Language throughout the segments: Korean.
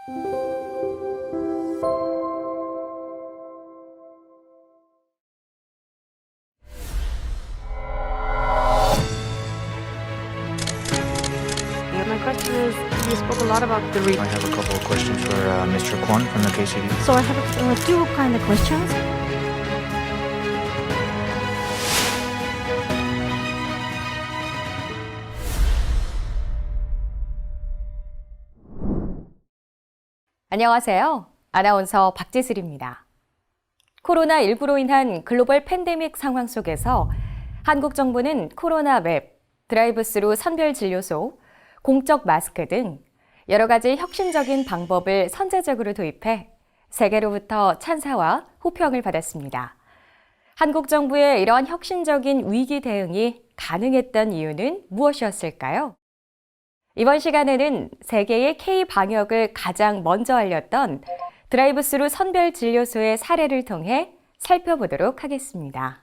My question is, you spoke a lot about the I have a couple of questions for Mr. Kwon from the KCD. So I have two kind of questions. 안녕하세요. 아나운서 박지슬입니다. 코로나19로 인한 글로벌 팬데믹 상황 속에서 한국 정부는 코로나 맵, 드라이브스루 선별진료소, 공적 마스크 등 여러 가지 혁신적인 방법을 선제적으로 도입해 세계로부터 찬사와 호평을 받았습니다. 한국 정부의 이러한 혁신적인 위기 대응이 가능했던 이유는 무엇이었을까요? 이번 시간에는 세계의 K-방역을 가장 먼저 알렸던 드라이브스루 선별진료소의 사례를 통해 살펴보도록 하겠습니다.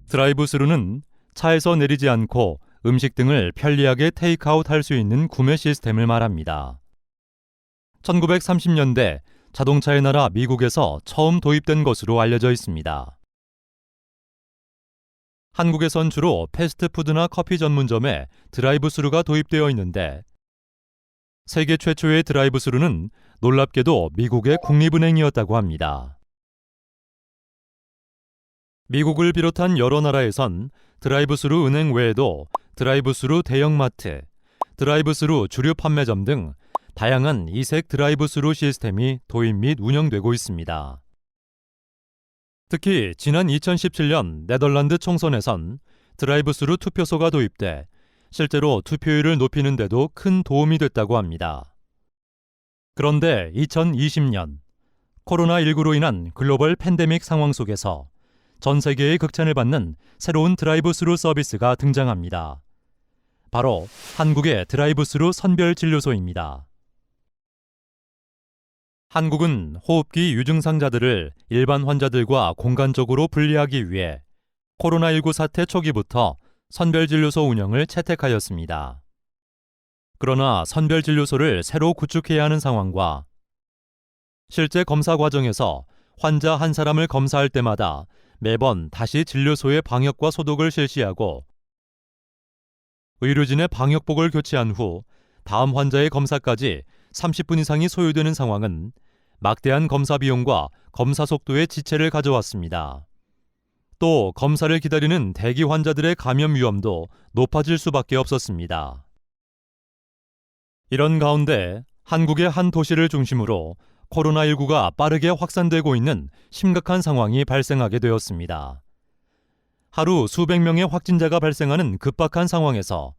드라이브스루는 차에서 내리지 않고 음식 등을 편리하게 테이크아웃 할 수 있는 구매 시스템을 말합니다. 1930년대 자동차의 나라 미국에서 처음 도입된 것으로 알려져 있습니다. 한국에선 주로 패스트푸드나 커피 전문점에 드라이브스루가 도입되어 있는데 세계 최초의 드라이브스루는 놀랍게도 미국의 국립은행이었다고 합니다. 미국을 비롯한 여러 나라에선 드라이브스루 은행 외에도 드라이브스루 대형마트, 드라이브스루 주류 판매점 등 다양한 이색 드라이브스루 시스템이 도입 및 운영되고 있습니다. 특히 지난 2017년 네덜란드 총선에선 드라이브스루 투표소가 도입돼 실제로 투표율을 높이는 데도 큰 도움이 됐다고 합니다. 그런데 2020년 코로나19로 인한 글로벌 팬데믹 상황 속에서 전 세계의 극찬을 받는 새로운 드라이브스루 서비스가 등장합니다. 바로 한국의 드라이브스루 선별진료소입니다. 한국은 호흡기 유증상자들을 일반 환자들과 공간적으로 분리하기 위해 코로나19 사태 초기부터 선별진료소 운영을 채택하였습니다. 그러나 선별진료소를 새로 구축해야 하는 상황과 실제 검사 과정에서 환자 한 사람을 검사할 때마다 매번 다시 진료소의 방역과 소독을 실시하고 의료진의 방역복을 교체한 후 다음 환자의 검사까지 30분 이상이 소요되는 상황은 막대한 검사 비용과 검사 속도의 지체를 가져왔습니다. 또 검사를 기다리는 대기 환자들의 감염 위험도 높아질 수밖에 없었습니다. 이런 가운데 한국의 한 도시를 중심으로 코로나19가 빠르게 확산되고 있는 심각한 상황이 발생하게 되었습니다. 하루 수백 명의 확진자가 발생하는 급박한 상황에서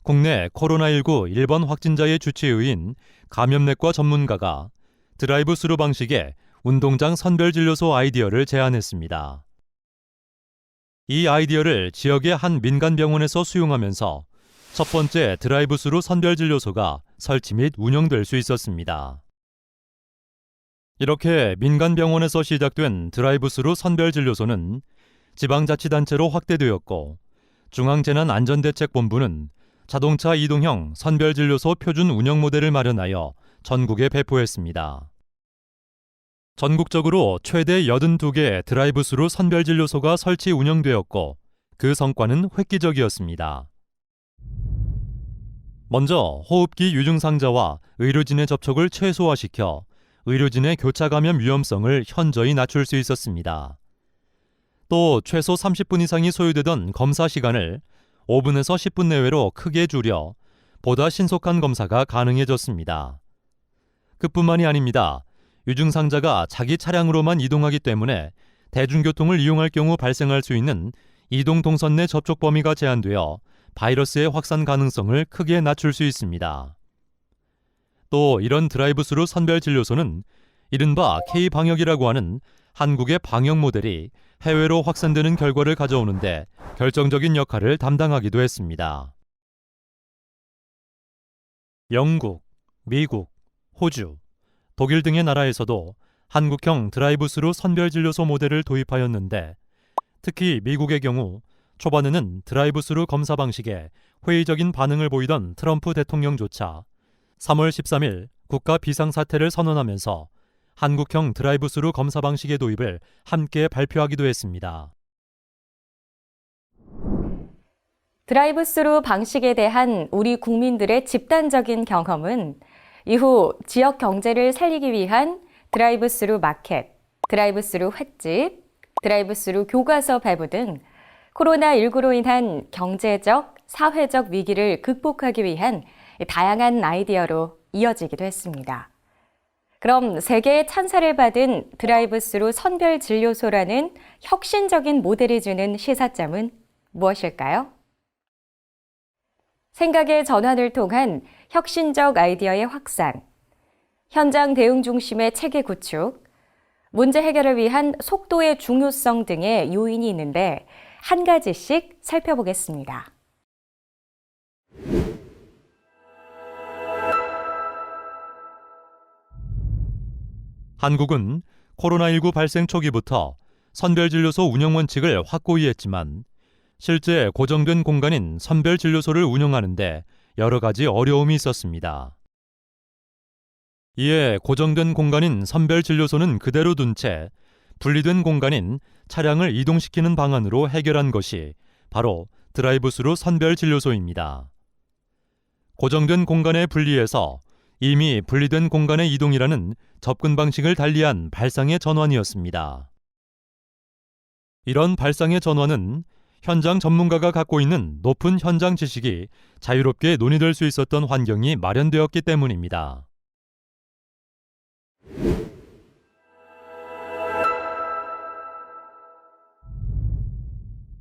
국내 코로나19 1번 확진자의 주치의인 감염내과 전문가가 드라이브스루 방식의 운동장 선별진료소 아이디어를 제안했습니다. 이 아이디어를 지역의 한 민간병원에서 수용하면서 첫 번째 드라이브스루 선별진료소가 설치 및 운영될 수 있었습니다. 이렇게 민간병원에서 시작된 드라이브스루 선별진료소는 지방자치단체로 확대되었고 중앙재난안전대책본부는 자동차 이동형 선별진료소 표준 운영 모델을 마련하여 전국에 배포했습니다. 전국적으로 최대 82개의 드라이브스루 선별진료소가 설치 운영되었고 그 성과는 획기적이었습니다. 먼저 호흡기 유증상자와 의료진의 접촉을 최소화시켜 의료진의 교차 감염 위험성을 현저히 낮출 수 있었습니다. 또 최소 30분 이상이 소요되던 검사 시간을 5분에서 10분 내외로 크게 줄여 보다 신속한 검사가 가능해졌습니다. 그뿐만이 아닙니다. 유증상자가 자기 차량으로만 이동하기 때문에 대중교통을 이용할 경우 발생할 수 있는 이동 동선 내 접촉 범위가 제한되어 바이러스의 확산 가능성을 크게 낮출 수 있습니다. 또 이런 드라이브스루 선별진료소는 이른바 K-방역이라고 하는 한국의 방역 모델이 해외로 확산되는 결과를 가져오는데 결정적인 역할을 담당하기도 했습니다. 영국, 미국, 호주, 독일 등의 나라에서도 한국형 드라이브스루 선별진료소 모델을 도입하였는데 특히 미국의 경우 초반에는 드라이브스루 검사 방식에 회의적인 반응을 보이던 트럼프 대통령조차 3월 13일 국가 비상사태를 선언하면서 한국형 드라이브스루 검사 방식의 도입을 함께 발표하기도 했습니다. 드라이브스루 방식에 대한 우리 국민들의 집단적인 경험은 이후 지역 경제를 살리기 위한 드라이브스루 마켓, 드라이브스루 횟집, 드라이브스루 교과서 발부 등 코로나19로 인한 경제적, 사회적 위기를 극복하기 위한 다양한 아이디어로 이어지기도 했습니다. 그럼 세계의 찬사를 받은 드라이브스루 선별진료소라는 혁신적인 모델이 주는 시사점은 무엇일까요? 생각의 전환을 통한 혁신적 아이디어의 확산, 현장 대응 중심의 체계 구축, 문제 해결을 위한 속도의 중요성 등의 요인이 있는데 한 가지씩 살펴보겠습니다. 한국은 코로나19 발생 초기부터 선별진료소 운영 원칙을 확고히 했지만 실제 고정된 공간인 선별진료소를 운영하는데 여러 가지 어려움이 있었습니다. 이에 고정된 공간인 선별진료소는 그대로 둔 채 분리된 공간인 차량을 이동시키는 방안으로 해결한 것이 바로 드라이브스루 선별진료소입니다. 고정된 공간에 분리해서 이미 분리된 공간의 이동이라는 접근 방식을 달리한 발상의 전환이었습니다. 이런 발상의 전환은 현장 전문가가 갖고 있는 높은 현장 지식이 자유롭게 논의될 수 있었던 환경이 마련되었기 때문입니다.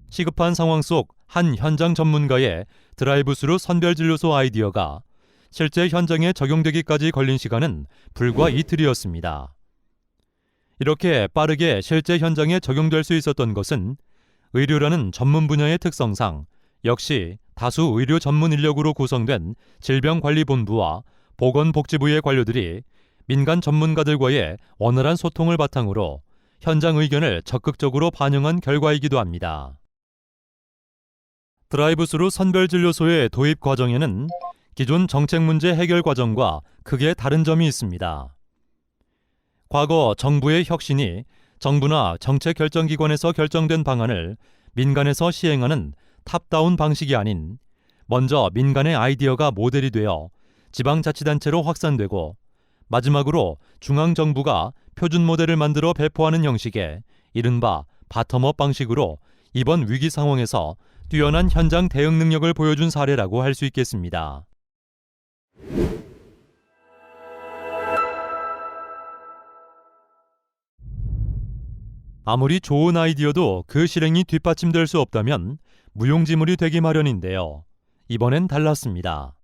시급한 상황 속 한 현장 전문가의 드라이브스루 선별진료소 아이디어가 실제 현장에 적용되기까지 걸린 시간은 불과 이틀이었습니다. 이렇게 빠르게 실제 현장에 적용될 수 있었던 것은 의료라는 전문 분야의 특성상 역시 다수 의료 전문 인력으로 구성된 질병관리본부와 보건복지부의 관료들이 민간 전문가들과의 원활한 소통을 바탕으로 현장 의견을 적극적으로 반영한 결과이기도 합니다. 드라이브스루 선별진료소의 도입 과정에는 기존 정책 문제 해결 과정과 크게 다른 점이 있습니다. 과거 정부의 혁신이 정부나 정책 결정기관에서 결정된 방안을 민간에서 시행하는 탑다운 방식이 아닌 먼저 민간의 아이디어가 모델이 되어 지방자치단체로 확산되고 마지막으로 중앙정부가 표준 모델을 만들어 배포하는 형식의 이른바 바텀업 방식으로 이번 위기 상황에서 뛰어난 현장 대응 능력을 보여준 사례라고 할 수 있겠습니다. 아무리 좋은 아이디어도 그 실행이 뒷받침될 수 없다면 무용지물이 되기 마련인데요. 이번엔 달랐습니다.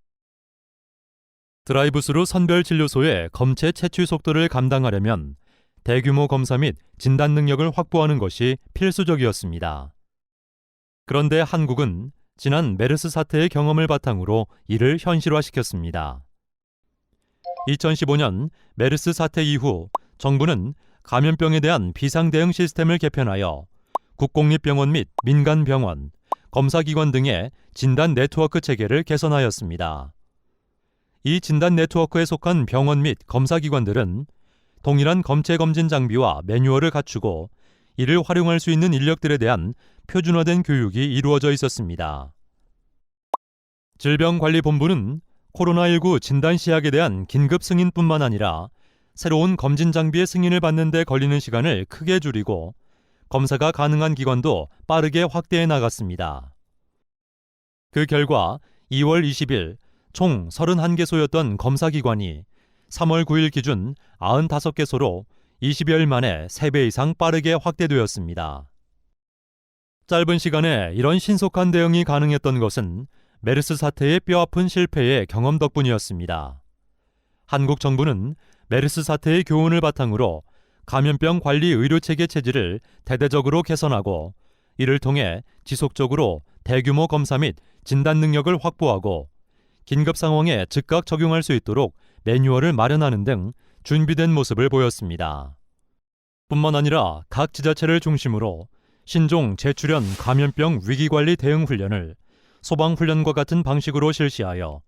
드라이브스루 선별진료소의 검체 채취 속도를 감당하려면 대규모 검사 및 진단 능력을 확보하는 것이 필수적이었습니다. 그런데 한국은 지난 메르스 사태의 경험을 바탕으로 이를 현실화시켰습니다. 2015년 메르스 사태 이후 정부는 감염병에 대한 비상대응 시스템을 개편하여 국공립병원 및 민간병원, 검사기관 등의 진단 네트워크 체계를 개선하였습니다. 이 진단 네트워크에 속한 병원 및 검사기관들은 동일한 검체검진 장비와 매뉴얼을 갖추고 이를 활용할 수 있는 인력들에 대한 표준화된 교육이 이루어져 있었습니다. 질병관리본부는 코로나19 진단 시약에 대한 긴급 승인뿐만 아니라 새로운 검진 장비의 승인을 받는 데 걸리는 시간을 크게 줄이고 검사가 가능한 기관도 빠르게 확대해 나갔습니다. 그 결과 2월 20일 총 31개소였던 검사기관이 3월 9일 기준 95개소로 20여일 만에 3배 이상 빠르게 확대되었습니다. 짧은 시간에 이런 신속한 대응이 가능했던 것은 메르스 사태의 뼈아픈 실패의 경험 덕분이었습니다. 한국 정부는 메르스 사태의 교훈을 바탕으로 감염병 관리 의료체계 체질을 대대적으로 개선하고 이를 통해 지속적으로 대규모 검사 및 진단 능력을 확보하고 긴급 상황에 즉각 적용할 수 있도록 매뉴얼을 마련하는 등 준비된 모습을 보였습니다. 뿐만 아니라 각 지자체를 중심으로 신종 재출현 감염병 위기관리 대응 훈련을 소방훈련과 같은 방식으로 실시하여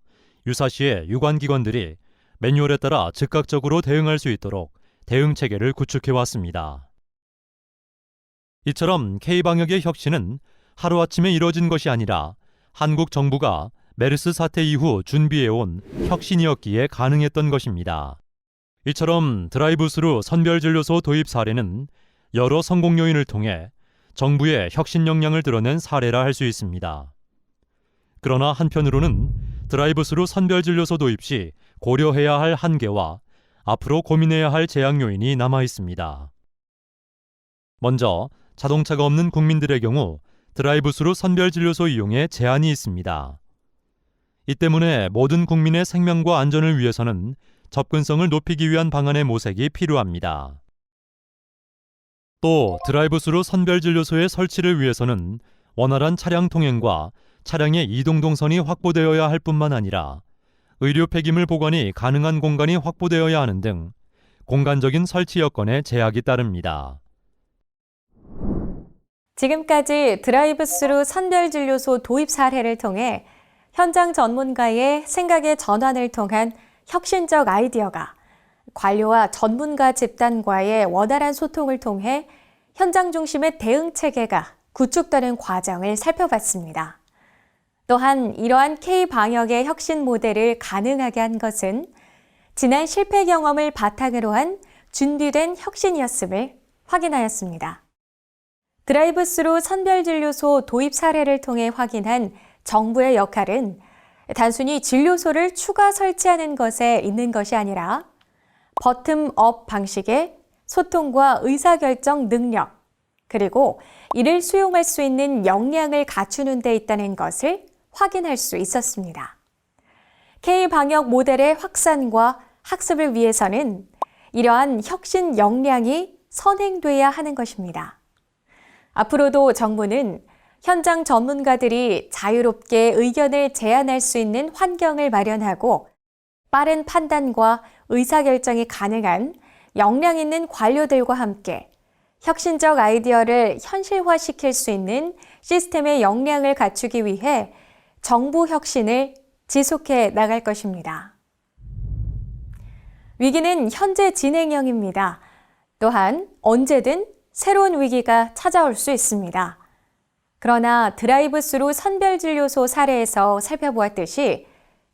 유사시에 유관기관들이 매뉴얼에 따라 즉각적으로 대응할 수 있도록 대응 체계를 구축해왔습니다. 이처럼 K방역의 혁신은 하루아침에 이뤄진 것이 아니라 한국 정부가 메르스 사태 이후 준비해온 혁신이었기에 가능했던 것입니다. 이처럼 드라이브스루 선별진료소 도입 사례는 여러 성공 요인을 통해 정부의 혁신 역량을 드러낸 사례라 할 수 있습니다. 그러나 한편으로는 드라이브스루 선별진료소 도입 시 고려해야 할 한계와 앞으로 고민해야 할 제약 요인이 남아 있습니다. 먼저 자동차가 없는 국민들의 경우 드라이브스루 선별진료소 이용에 제한이 있습니다. 이 때문에 모든 국민의 생명과 안전을 위해서는 접근성을 높이기 위한 방안의 모색이 필요합니다. 또 드라이브스루 선별진료소의 설치를 위해서는 원활한 차량 통행과 차량의 이동 동선이 확보되어야 할 뿐만 아니라 의료 폐기물 보관이 가능한 공간이 확보되어야 하는 등 공간적인 설치 여건에 제약이 따릅니다. 지금까지 드라이브스루 선별진료소 도입 사례를 통해 현장 전문가의 생각의 전환을 통한 혁신적 아이디어가 관료와 전문가 집단과의 원활한 소통을 통해 현장 중심의 대응 체계가 구축되는 과정을 살펴봤습니다. 또한 이러한 K방역의 혁신 모델을 가능하게 한 것은 지난 실패 경험을 바탕으로 한 준비된 혁신이었음을 확인하였습니다. 드라이브스루 선별진료소 도입 사례를 통해 확인한 정부의 역할은 단순히 진료소를 추가 설치하는 것에 있는 것이 아니라 버텀업 방식의 소통과 의사결정 능력, 그리고 이를 수용할 수 있는 역량을 갖추는 데 있다는 것을 확인할 수 있었습니다. K방역 모델의 확산과 학습을 위해서는 이러한 혁신 역량이 선행돼야 하는 것입니다. 앞으로도 정부는 현장 전문가들이 자유롭게 의견을 제안할 수 있는 환경을 마련하고 빠른 판단과 의사결정이 가능한 역량 있는 관료들과 함께 혁신적 아이디어를 현실화시킬 수 있는 시스템의 역량을 갖추기 위해 정부 혁신을 지속해 나갈 것입니다. 위기는 현재 진행형입니다. 또한 언제든 새로운 위기가 찾아올 수 있습니다. 그러나 드라이브스루 선별진료소 사례에서 살펴보았듯이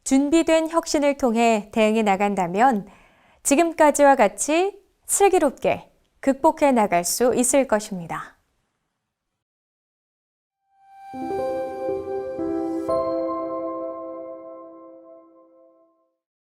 준비된 혁신을 통해 대응해 나간다면 지금까지와 같이 슬기롭게 극복해 나갈 수 있을 것입니다.